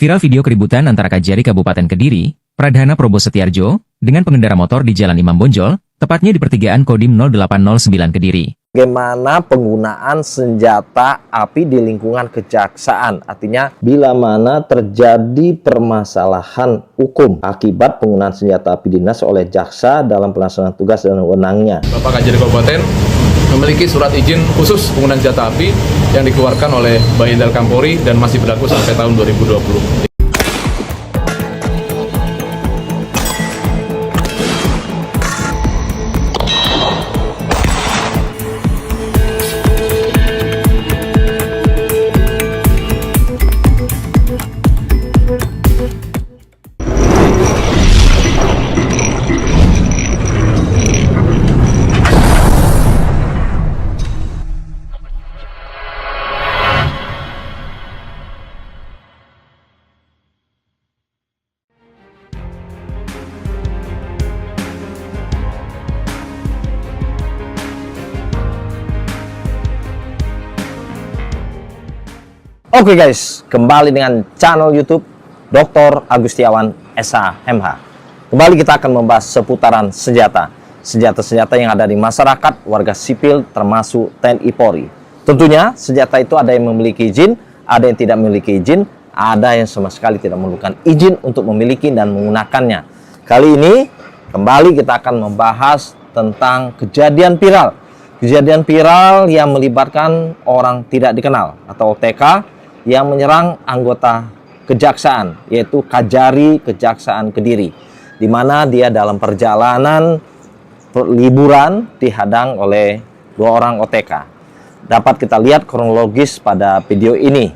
Viral video keributan antara Kajari Kabupaten Kediri, Pradhana Probo Setiarjo, dengan pengendara motor di Jalan Imam Bonjol, tepatnya di pertigaan Kodim 0809 Kediri. Bagaimana penggunaan senjata api di lingkungan kejaksaan? Artinya, bila mana terjadi permasalahan hukum akibat penggunaan senjata api dinas oleh jaksa dalam pelaksanaan tugas dan wewenangnya. Bapak Kajari Kabupaten memiliki surat izin khusus penggunaan senjata api yang dikeluarkan oleh Bayendal Kampori dan masih berlaku sampai tahun 2020. Oke guys, kembali dengan channel YouTube Dr. Agustiawan SH.MH. Kembali kita akan membahas seputaran senjata. Senjata-senjata yang ada di masyarakat, warga sipil, termasuk TNI Polri. Tentunya senjata itu ada yang memiliki izin, ada yang tidak memiliki izin, ada yang sama sekali tidak memerlukan izin untuk memiliki dan menggunakannya. Kali ini kembali kita akan membahas tentang kejadian viral. Kejadian viral yang melibatkan orang tidak dikenal atau OTK yang menyerang anggota kejaksaan, yaitu Kajari Kejaksaan Kediri, di mana dia dalam perjalanan liburan dihadang oleh dua orang OTK. Dapat kita lihat kronologis pada video ini.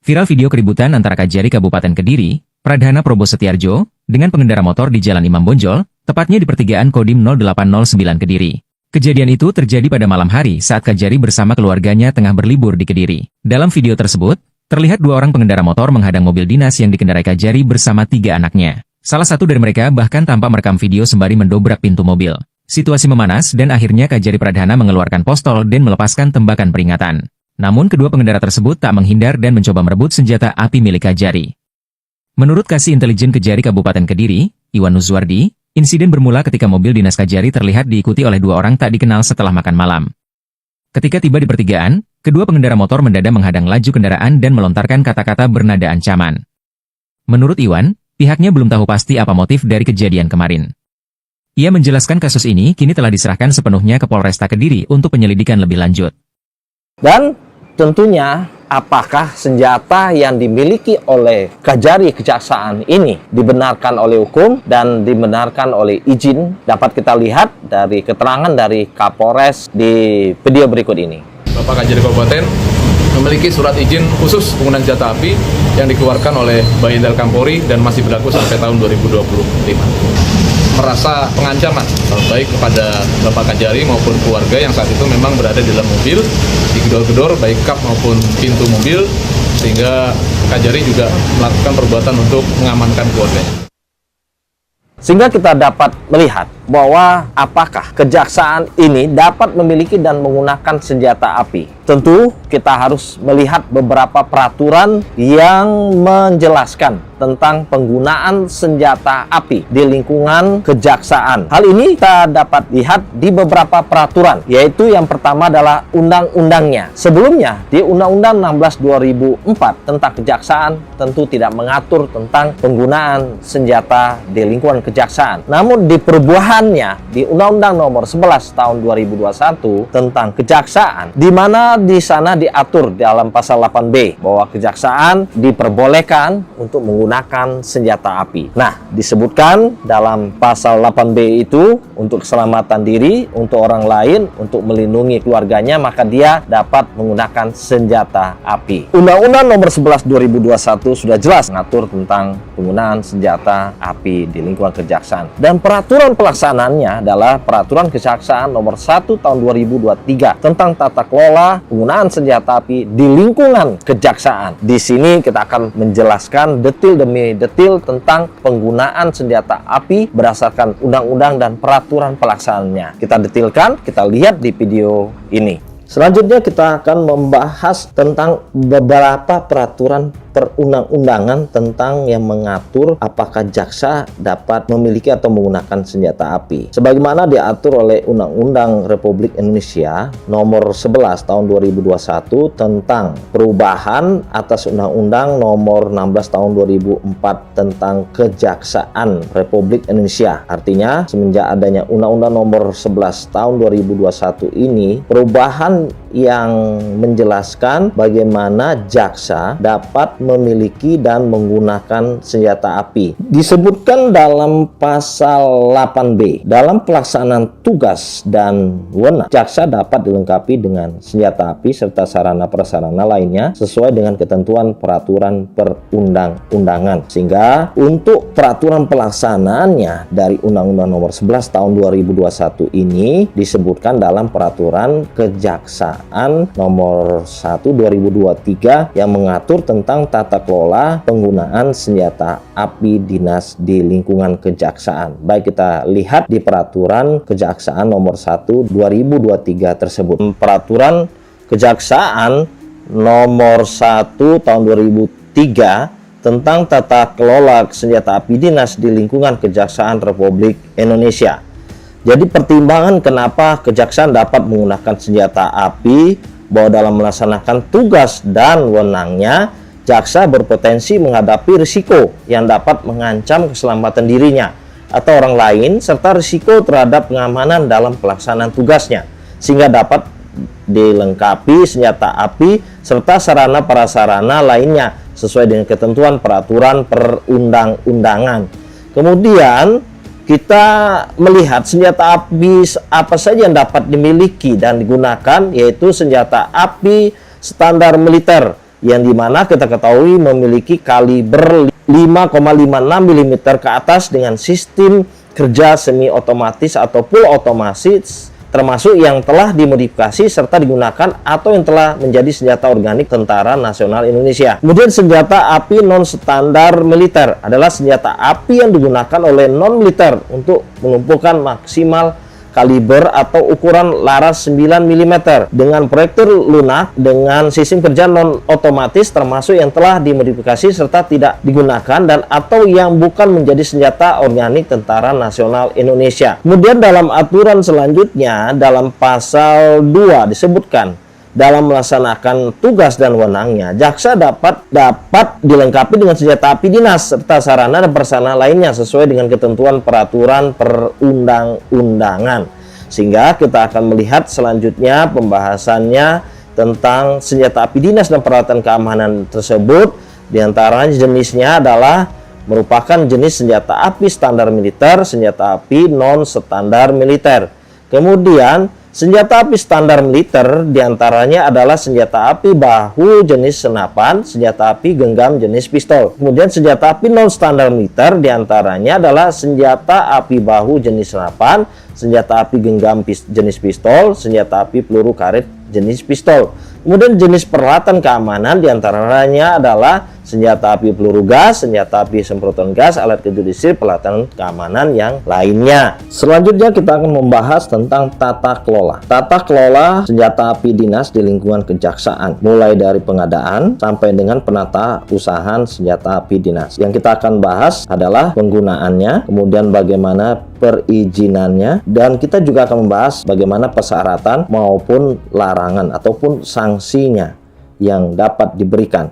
Viral video keributan antara Kajari Kabupaten Kediri, Pradhana Probo Setiarjo, dengan pengendara motor di Jalan Imam Bonjol, tepatnya di pertigaan Kodim 0809 Kediri. Kejadian itu terjadi pada malam hari saat Kajari bersama keluarganya tengah berlibur di Kediri. Dalam video tersebut, terlihat dua orang pengendara motor menghadang mobil dinas yang dikendarai Kajari bersama tiga anaknya. Salah satu dari mereka bahkan tampak merekam video sembari mendobrak pintu mobil. Situasi memanas dan akhirnya Kajari Pradhana mengeluarkan pistol dan melepaskan tembakan peringatan. Namun kedua pengendara tersebut tak menghindar dan mencoba merebut senjata api milik Kajari. Menurut Kasih Intelijen Kejari Kabupaten Kediri, Iwan Nuzwardi, insiden bermula ketika mobil dinas Kajari terlihat diikuti oleh dua orang tak dikenal setelah makan malam. Ketika tiba di pertigaan, kedua pengendara motor mendadak menghadang laju kendaraan dan melontarkan kata-kata bernada ancaman. Menurut Iwan, pihaknya belum tahu pasti apa motif dari kejadian kemarin. Ia menjelaskan kasus ini kini telah diserahkan sepenuhnya ke Polresta Kediri untuk penyelidikan lebih lanjut. Dan tentunya, apakah senjata yang dimiliki oleh Kajari Kejaksaan ini dibenarkan oleh hukum dan dibenarkan oleh izin? Dapat kita lihat dari keterangan dari Kapolres di video berikut ini. Bapak Kajari Kabupaten memiliki surat izin khusus penggunaan senjata api yang dikeluarkan oleh Bayendal Kampori dan masih berlaku sampai tahun 2025. Merasa pengancaman baik kepada Bapak Kajari maupun keluarga yang saat itu memang berada di dalam mobil, digedor-gedor baik kap maupun pintu mobil, sehingga Kajari juga melakukan perbuatan untuk mengamankan keluarganya. Sehingga kita dapat melihat bahwa apakah kejaksaan ini dapat memiliki dan menggunakan senjata api. Tentu kita harus melihat beberapa peraturan yang menjelaskan tentang penggunaan senjata api di lingkungan kejaksaan. Hal ini kita dapat lihat di beberapa peraturan, yaitu yang pertama adalah undang-undangnya. Sebelumnya, di Undang-Undang 16 2004 tentang kejaksaan tentu tidak mengatur tentang penggunaan senjata di lingkungan kejaksaan. Namun di perubahannya di Undang-Undang Nomor 11 Tahun 2021 tentang kejaksaan, di mana di sana diatur dalam pasal 8B bahwa kejaksaan diperbolehkan untuk menggunakan senjata api. Nah, disebutkan dalam pasal 8B itu untuk keselamatan diri, untuk orang lain, untuk melindungi keluarganya, maka dia dapat menggunakan senjata api. Undang-Undang Nomor 11 2021 sudah jelas mengatur tentang penggunaan senjata api di lingkungan kejaksaan. Dan peraturan pelaksanaannya adalah Peraturan Kejaksaan Nomor 1 Tahun 2023 tentang tata kelola penggunaan senjata api di lingkungan kejaksaan. Di sini kita akan menjelaskan detil demi detil tentang penggunaan senjata api berdasarkan undang-undang dan peraturan pelaksanaannya. Kita detilkan, kita lihat di video ini. Selanjutnya kita akan membahas tentang beberapa peraturan perundang-undangan tentang yang mengatur apakah jaksa dapat memiliki atau menggunakan senjata api. Sebagaimana diatur oleh Undang-Undang Republik Indonesia Nomor 11 Tahun 2021 tentang perubahan atas Undang-Undang Nomor 16 Tahun 2004 tentang Kejaksaan Republik Indonesia. Artinya, semenjak adanya Undang-Undang Nomor 11 Tahun 2021 ini, perubahan yang menjelaskan bagaimana jaksa dapat memiliki dan menggunakan senjata api. Disebutkan dalam pasal 8B, dalam pelaksanaan tugas dan wewenang, jaksa dapat dilengkapi dengan senjata api serta sarana prasarana lainnya sesuai dengan ketentuan peraturan perundang-undangan. Sehingga untuk peraturan pelaksanaannya dari Undang-Undang Nomor 11 Tahun 2021 ini disebutkan dalam peraturan Kejaksaan Nomor 1 2023 yang mengatur tentang tata kelola penggunaan senjata api dinas di lingkungan kejaksaan. Baik, kita lihat di peraturan Kejaksaan Nomor 1 2023 tersebut. Peraturan Kejaksaan Nomor 1 Tahun 2003 tentang tata kelola senjata api dinas di lingkungan Kejaksaan Republik Indonesia. Jadi pertimbangan kenapa kejaksaan dapat menggunakan senjata api bahwa dalam melaksanakan tugas dan wewenangnya, jaksa berpotensi menghadapi risiko yang dapat mengancam keselamatan dirinya atau orang lain serta risiko terhadap pengamanan dalam pelaksanaan tugasnya, sehingga dapat dilengkapi senjata api serta sarana prasarana lainnya sesuai dengan ketentuan peraturan perundang-undangan. Kemudian kita melihat senjata api apa saja yang dapat dimiliki dan digunakan, yaitu senjata api standar militer yang dimana kita ketahui memiliki kaliber 5,56 mm ke atas dengan sistem kerja semi otomatis atau full otomatis, termasuk yang telah dimodifikasi serta digunakan atau yang telah menjadi senjata organik Tentara Nasional Indonesia. Kemudian senjata api non standar militer adalah senjata api yang digunakan oleh non militer untuk mengumpulkan maksimal kaliber atau ukuran laras 9 mm dengan proyektil lunak dengan sistem kerja non otomatis, termasuk yang telah dimodifikasi serta tidak digunakan dan atau yang bukan menjadi senjata organik Tentara Nasional Indonesia. Kemudian dalam aturan selanjutnya dalam pasal 2 disebutkan dalam melaksanakan tugas dan wewenangnya, jaksa dapat dilengkapi dengan senjata api dinas serta sarana dan prasarana lainnya sesuai dengan ketentuan peraturan perundang-undangan. Sehingga kita akan melihat selanjutnya pembahasannya tentang senjata api dinas dan peralatan keamanan tersebut. Di antaranya jenisnya adalah merupakan jenis senjata api standar militer, senjata api non standar militer. Kemudian senjata api standar militer diantaranya adalah senjata api bahu jenis senapan, senjata api genggam jenis pistol. Kemudian senjata api non standar militer diantaranya adalah senjata api bahu jenis senapan, senjata api genggam jenis pistol, senjata api peluru karet jenis pistol. Kemudian jenis peralatan keamanan diantaranya adalah senjata api peluru gas, senjata api semprotan gas, alat kejut peralatan keamanan yang lainnya. Selanjutnya kita akan membahas tentang tata kelola. Tata kelola senjata api dinas di lingkungan kejaksaan, mulai dari pengadaan sampai dengan penata usahaan senjata api dinas. Yang kita akan bahas adalah penggunaannya, kemudian bagaimana perizinannya, dan kita juga akan membahas bagaimana persyaratan maupun larangan ataupun sanksinya yang dapat diberikan.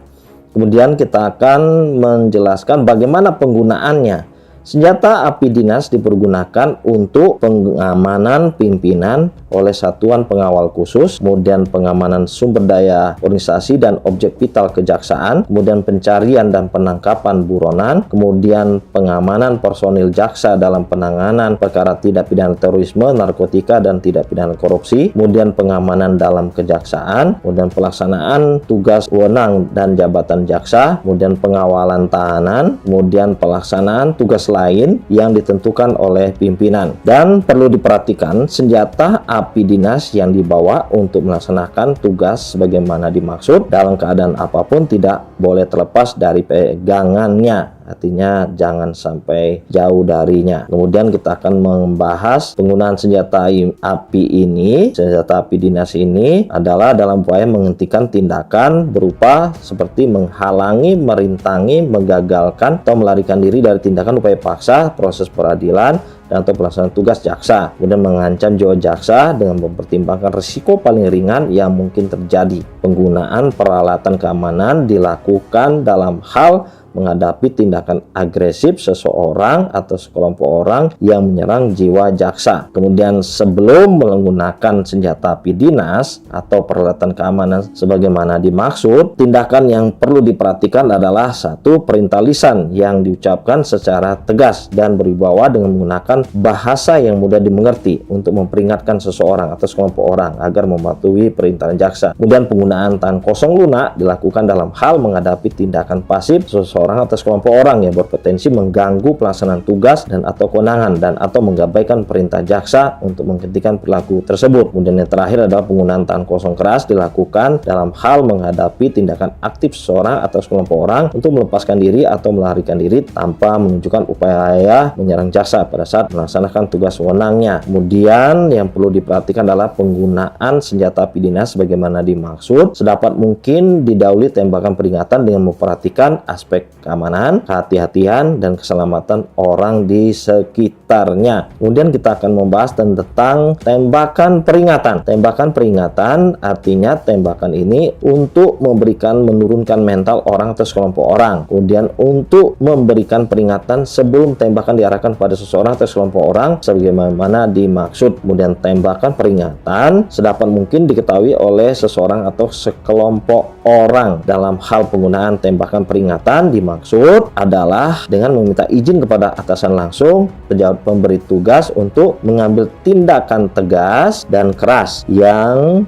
Kemudian kita akan menjelaskan bagaimana penggunaannya. Senjata api dinas dipergunakan untuk pengamanan pimpinan oleh satuan pengawal khusus, kemudian pengamanan sumber daya organisasi dan objek vital kejaksaan, kemudian pencarian dan penangkapan buronan, kemudian pengamanan personil jaksa dalam penanganan perkara tindak pidana terorisme, narkotika, dan tindak pidana korupsi, kemudian pengamanan dalam kejaksaan, kemudian pelaksanaan tugas wewenang dan jabatan jaksa, kemudian pengawalan tahanan, kemudian pelaksanaan tugas lain yang ditentukan oleh pimpinan. Dan perlu diperhatikan, senjata api dinas yang dibawa untuk melaksanakan tugas sebagaimana dimaksud dalam keadaan apapun tidak boleh terlepas dari pegangannya. artinya jangan sampai jauh darinya. Kemudian kita akan membahas penggunaan senjata api ini. Senjata api dinas ini adalah dalam upaya menghentikan tindakan berupa seperti menghalangi, merintangi, menggagalkan atau melarikan diri dari tindakan upaya paksa, proses peradilan, dan atau pelaksanaan tugas jaksa. Kemudian mengancam jiwa jaksa dengan mempertimbangkan risiko paling ringan yang mungkin terjadi. Penggunaan peralatan keamanan dilakukan dalam hal menghadapi tindakan agresif seseorang atau sekelompok orang yang menyerang jiwa jaksa. Kemudian sebelum menggunakan senjata api dinas atau peralatan keamanan sebagaimana dimaksud, tindakan yang perlu diperhatikan adalah satu, perintah lisan yang diucapkan secara tegas dan berwibawa dengan menggunakan bahasa yang mudah dimengerti untuk memperingatkan seseorang atau sekelompok orang agar mematuhi perintah jaksa. Kemudian penggunaan tangan kosong lunak dilakukan dalam hal menghadapi tindakan pasif seseorang atas kelompok orang yang berpotensi mengganggu pelaksanaan tugas dan atau kewenangan dan atau mengabaikan perintah jaksa untuk menghentikan perilaku tersebut. Kemudian yang terakhir adalah penggunaan tangan kosong keras dilakukan dalam hal menghadapi tindakan aktif seseorang atau sekelompok orang untuk melepaskan diri atau melarikan diri tanpa menunjukkan upaya menyerang jaksa pada saat melaksanakan tugas wewenangnya. Kemudian yang perlu diperhatikan adalah penggunaan senjata api dinas sebagaimana dimaksud sedapat mungkin didahului tembakan peringatan dengan memperhatikan aspek keamanan, kehati-hatian, dan keselamatan orang di sekitarnya. Kemudian kita akan membahas tentang tembakan peringatan. Tembakan peringatan artinya tembakan ini untuk menurunkan mental orang atau sekelompok orang. Kemudian untuk memberikan peringatan sebelum tembakan diarahkan pada seseorang atau sekelompok orang sebagaimana dimaksud. Kemudian tembakan peringatan sedapat mungkin diketahui oleh seseorang atau sekelompok orang. Dalam hal penggunaan tembakan peringatan dimaksud adalah dengan meminta izin kepada atasan langsung pejabat pemberi tugas untuk mengambil tindakan tegas dan keras yang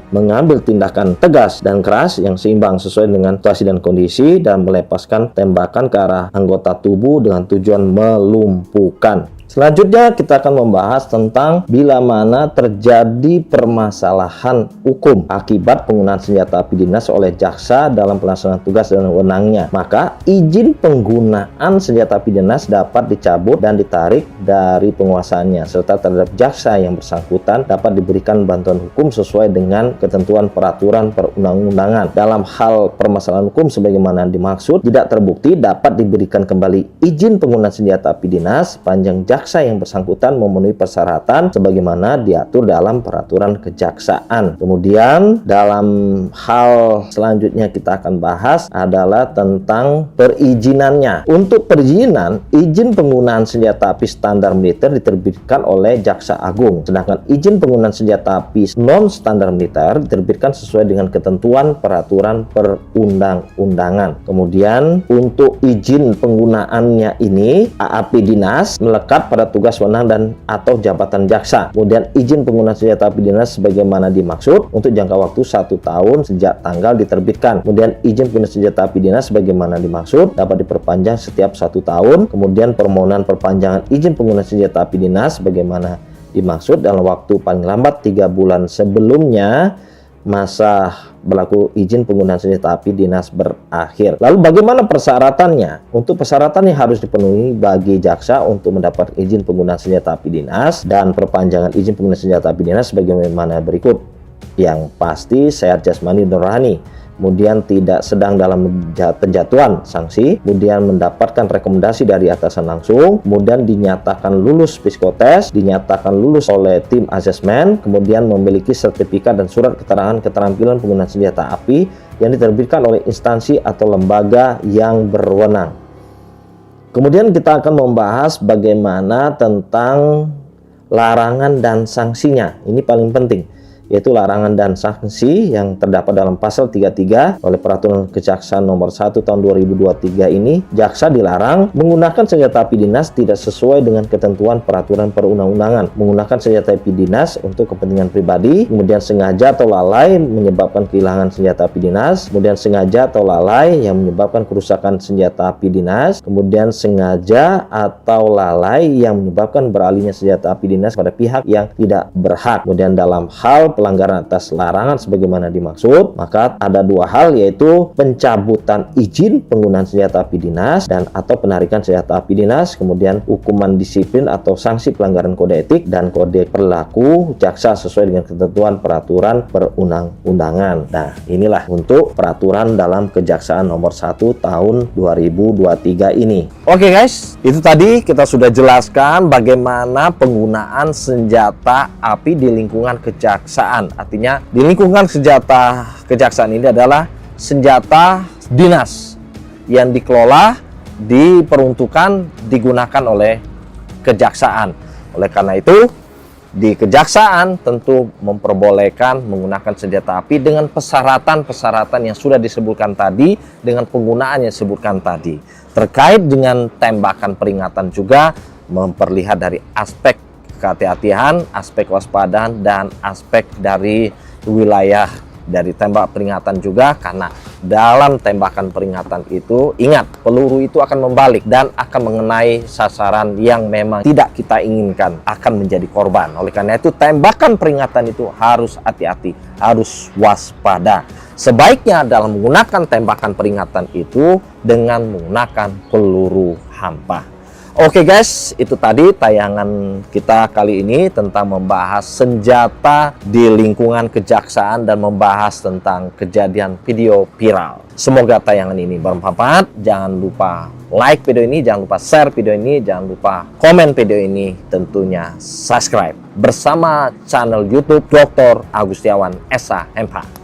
seimbang sesuai dengan situasi dan kondisi dan melepaskan tembakan ke arah anggota tubuh dengan tujuan melumpuhkan. Selanjutnya kita akan membahas tentang bila mana terjadi permasalahan hukum akibat penggunaan senjata api dinas oleh jaksa dalam pelaksanaan tugas dan wewenangnya. Maka izin penggunaan senjata api dinas dapat dicabut dan ditarik dari penguasaannya serta terhadap jaksa yang bersangkutan dapat diberikan bantuan hukum sesuai dengan ketentuan peraturan perundang-undangan. Dalam hal permasalahan hukum sebagaimana dimaksud tidak terbukti dapat diberikan kembali izin penggunaan senjata api dinas sepanjang jaksa yang bersangkutan memenuhi persyaratan sebagaimana diatur dalam peraturan kejaksaan. Kemudian dalam hal selanjutnya kita akan bahas adalah tentang perizinannya. Untuk perizinan, izin penggunaan senjata api standar militer diterbitkan oleh Jaksa Agung, sedangkan izin penggunaan senjata api non standar militer diterbitkan sesuai dengan ketentuan peraturan perundang-undangan. Kemudian untuk izin penggunaannya ini AAP dinas melekat pada tugas wewenang dan atau jabatan jaksa. Kemudian izin penggunaan senjata api dinas sebagaimana dimaksud untuk jangka waktu 1 tahun sejak tanggal diterbitkan. Kemudian izin penggunaan senjata api dinas sebagaimana dimaksud dapat diperpanjang setiap 1 tahun. Kemudian permohonan perpanjangan izin penggunaan senjata api dinas sebagaimana dimaksud dalam waktu paling lambat 3 bulan sebelumnya masa berlaku izin penggunaan senjata api dinas berakhir. Lalu bagaimana persyaratannya? Untuk persyaratan yang harus dipenuhi bagi jaksa untuk mendapat izin penggunaan senjata api dinas dan perpanjangan izin penggunaan senjata api dinas sebagaimana berikut. Yang pasti sehat jasmani dan rohani, kemudian tidak sedang dalam penjatuhan sanksi, kemudian mendapatkan rekomendasi dari atasan langsung, kemudian dinyatakan lulus psikotes, dinyatakan lulus oleh tim asesmen, kemudian memiliki sertifikat dan surat keterangan keterampilan penggunaan senjata api yang diterbitkan oleh instansi atau lembaga yang berwenang. Kemudian kita akan membahas bagaimana tentang larangan dan sanksinya. Ini paling penting, yaitu larangan dan sanksi yang terdapat dalam pasal 33 oleh Peraturan Kejaksaan nomor 1 tahun 2023 ini. Jaksa dilarang menggunakan senjata api dinas tidak sesuai dengan ketentuan peraturan perundang-undangan, menggunakan senjata api dinas untuk kepentingan pribadi, kemudian sengaja atau lalai menyebabkan kehilangan senjata api dinas, kemudian sengaja atau lalai yang menyebabkan kerusakan senjata api dinas, kemudian sengaja atau lalai yang menyebabkan beralihnya senjata api dinas pada pihak yang tidak berhak. Kemudian dalam hal pelanggaran atas larangan sebagaimana dimaksud, maka ada dua hal, yaitu pencabutan izin penggunaan senjata api dinas dan atau penarikan senjata api dinas, kemudian hukuman disiplin atau sanksi pelanggaran kode etik dan kode perilaku jaksa sesuai dengan ketentuan peraturan perundang-undangan. Nah, inilah untuk peraturan dalam Kejaksaan nomor 1 tahun 2023 ini. Oke guys, itu tadi kita sudah jelaskan bagaimana penggunaan senjata api di lingkungan kejaksaan. Artinya di lingkungan senjata kejaksaan ini adalah senjata dinas yang dikelola, diperuntukkan, digunakan oleh kejaksaan. Oleh karena itu, di kejaksaan tentu memperbolehkan menggunakan senjata api dengan persyaratan-persyaratan yang sudah disebutkan tadi, dengan penggunaan yang disebutkan tadi. Terkait dengan tembakan peringatan juga memperlihat dari aspek kehati-hatian, aspek waspadaan, dan aspek dari wilayah dari tembak peringatan juga, karena dalam tembakan peringatan itu, ingat, peluru itu akan membalik dan akan mengenai sasaran yang memang tidak kita inginkan, akan menjadi korban. Oleh karena itu, tembakan peringatan itu harus hati-hati, harus waspada. Sebaiknya dalam menggunakan tembakan peringatan itu dengan menggunakan peluru hampa. Oke guys, itu tadi tayangan kita kali ini tentang membahas senjata di lingkungan kejaksaan dan membahas tentang kejadian video viral. Semoga tayangan ini bermanfaat. Jangan lupa like video ini, jangan lupa share video ini, jangan lupa komen video ini, tentunya subscribe bersama channel YouTube Dr. Agustiawan SH MH.